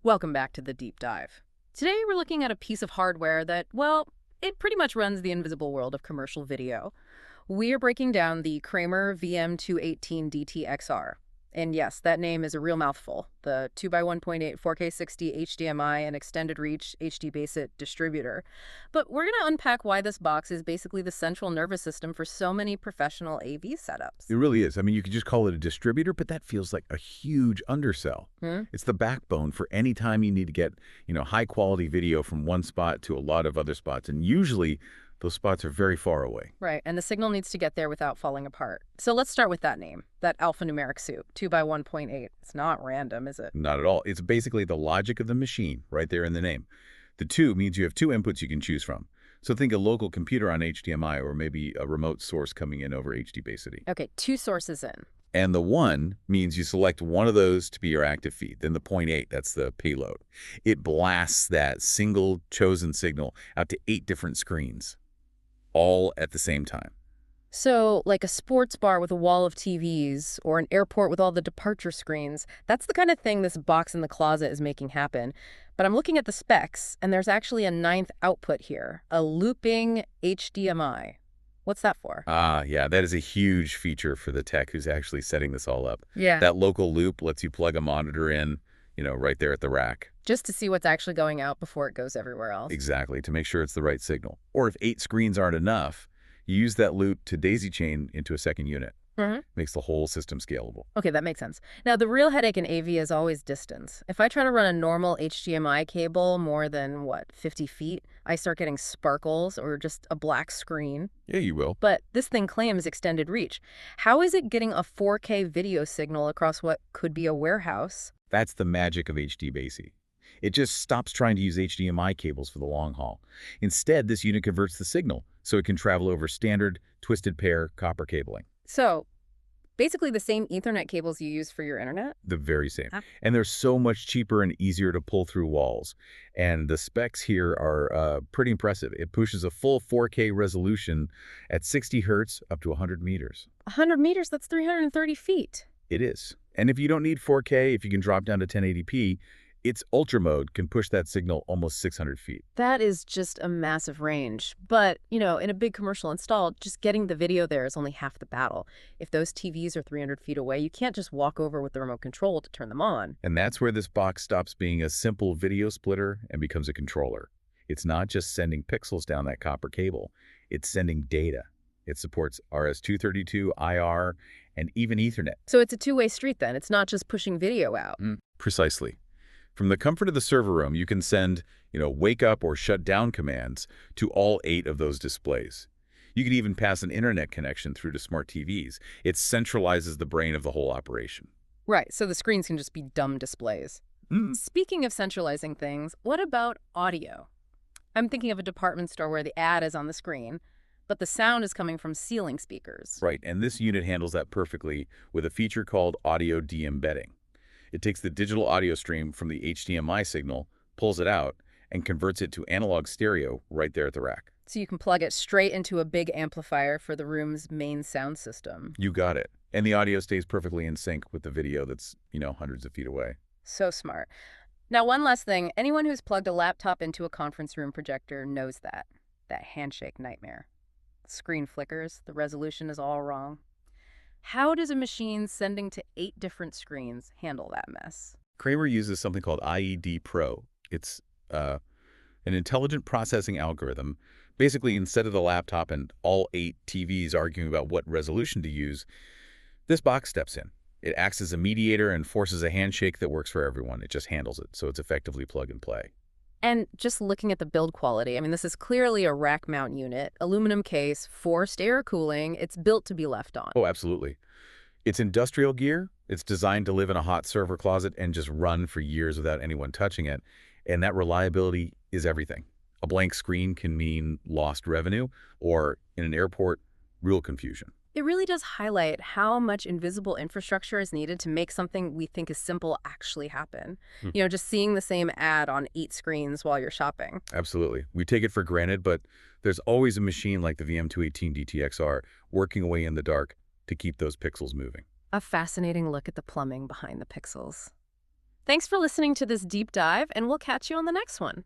Welcome back to the deep dive. Today we're looking at a piece of hardware that, well, it pretty much runs the invisible world of commercial video. We're breaking down the Kramer VM-218DTXR. And yes, that name is a real mouthful. The 2x1.8 4K 60 HDMI and extended reach HDBaseT distributor. But we're going to unpack why this box is basically the central nervous system for so many professional AV setups. It really is. I mean, you could just call it a distributor, but that feels like a huge undersell. It's the backbone for any time you need to get, high-quality video from one spot to a lot of other spots. And usually, those spots are very far away. Right, and the signal needs to get there without falling apart. So let's start with that name, that alphanumeric soup, 2x1.8. It's not random, is it? Not at all. It's basically the logic of the machine right there in the name. The 2 means you have 2 inputs you can choose from. So think a local computer on HDMI or maybe a remote source coming in over HDBaseT. Okay, 2 sources in. And the 1 means you select one of those to be your active feed. Then the 0.8, that's the payload. It blasts that single chosen signal out to 8 different screens, all at the same time. So, like a sports bar with a wall of TVs or an airport with all the departure screens, that's the kind of thing this box in the closet is making happen. But I'm looking at the specs, and there's actually a 9th output here, a looping HDMI. What's that for? Yeah, that is a huge feature for the tech who's actually setting this all up. Yeah. That local loop lets you plug a monitor in, right there at the rack. Just to see what's actually going out before it goes everywhere else. Exactly, to make sure it's the right signal. Or if 8 screens aren't enough, you use that loop to daisy chain into a second unit. Makes the whole system scalable. Okay, that makes sense. Now, the real headache in AV is always distance. If I try to run a normal HDMI cable more than, 50 feet, I start getting sparkles or just a black screen. Yeah, you will. But this thing claims extended reach. How is it getting a 4K video signal across what could be a warehouse? That's the magic of HDBaseT. It just stops trying to use HDMI cables for the long haul. Instead, this unit converts the signal so it can travel over standard twisted pair copper cabling. So, basically the same Ethernet cables you use for your internet? The very same. And they're so much cheaper and easier to pull through walls. And the specs here are pretty impressive. It pushes a full 4K resolution at 60 hertz up to 100 meters. 100 meters? That's 330 feet. It is. And if you don't need 4K, if you can drop down to 1080p, its ultra mode can push that signal almost 600 feet. That is just a massive range. But, in a big commercial install, just getting the video there is only half the battle. If those TVs are 300 feet away, you can't just walk over with the remote control to turn them on. And that's where this box stops being a simple video splitter and becomes a controller. It's not just sending pixels down that copper cable. It's sending data. It supports RS-232, IR, and even Ethernet. So it's a two-way street then. It's not just pushing video out. Precisely. From the comfort of the server room, you can send, wake up or shut down commands to all 8 of those displays. You can even pass an internet connection through to smart TVs. It centralizes the brain of the whole operation. Right, so the screens can just be dumb displays. Speaking of centralizing things, what about audio? I'm thinking of a department store where the ad is on the screen, but the sound is coming from ceiling speakers. Right, and this unit handles that perfectly with a feature called audio de-embedding. It takes the digital audio stream from the HDMI signal, pulls it out, and converts it to analog stereo right there at the rack. So you can plug it straight into a big amplifier for the room's main sound system. You got it. And the audio stays perfectly in sync with the video that's, hundreds of feet away. So smart. Now, one last thing. Anyone who's plugged a laptop into a conference room projector knows that handshake nightmare. The screen flickers, the resolution is all wrong. How does a machine sending to 8 different screens handle that mess? Kramer uses something called EDID Pro. It's an intelligent processing algorithm. Basically, instead of the laptop and all 8 TVs arguing about what resolution to use, this box steps in. It acts as a mediator and forces a handshake that works for everyone. It just handles it, so it's effectively plug and play. And just looking at the build quality, this is clearly a rack mount unit, aluminum case, forced air cooling. It's built to be left on. Oh, absolutely. It's industrial gear. It's designed to live in a hot server closet and just run for years without anyone touching it. And that reliability is everything. A blank screen can mean lost revenue, or in an airport, real confusion. It really does highlight how much invisible infrastructure is needed to make something we think is simple actually happen. Just seeing the same ad on 8 screens while you're shopping. Absolutely. We take it for granted, but there's always a machine like the VM-218DTXR working away in the dark to keep those pixels moving. A fascinating look at the plumbing behind the pixels. Thanks for listening to this deep dive, and we'll catch you on the next one.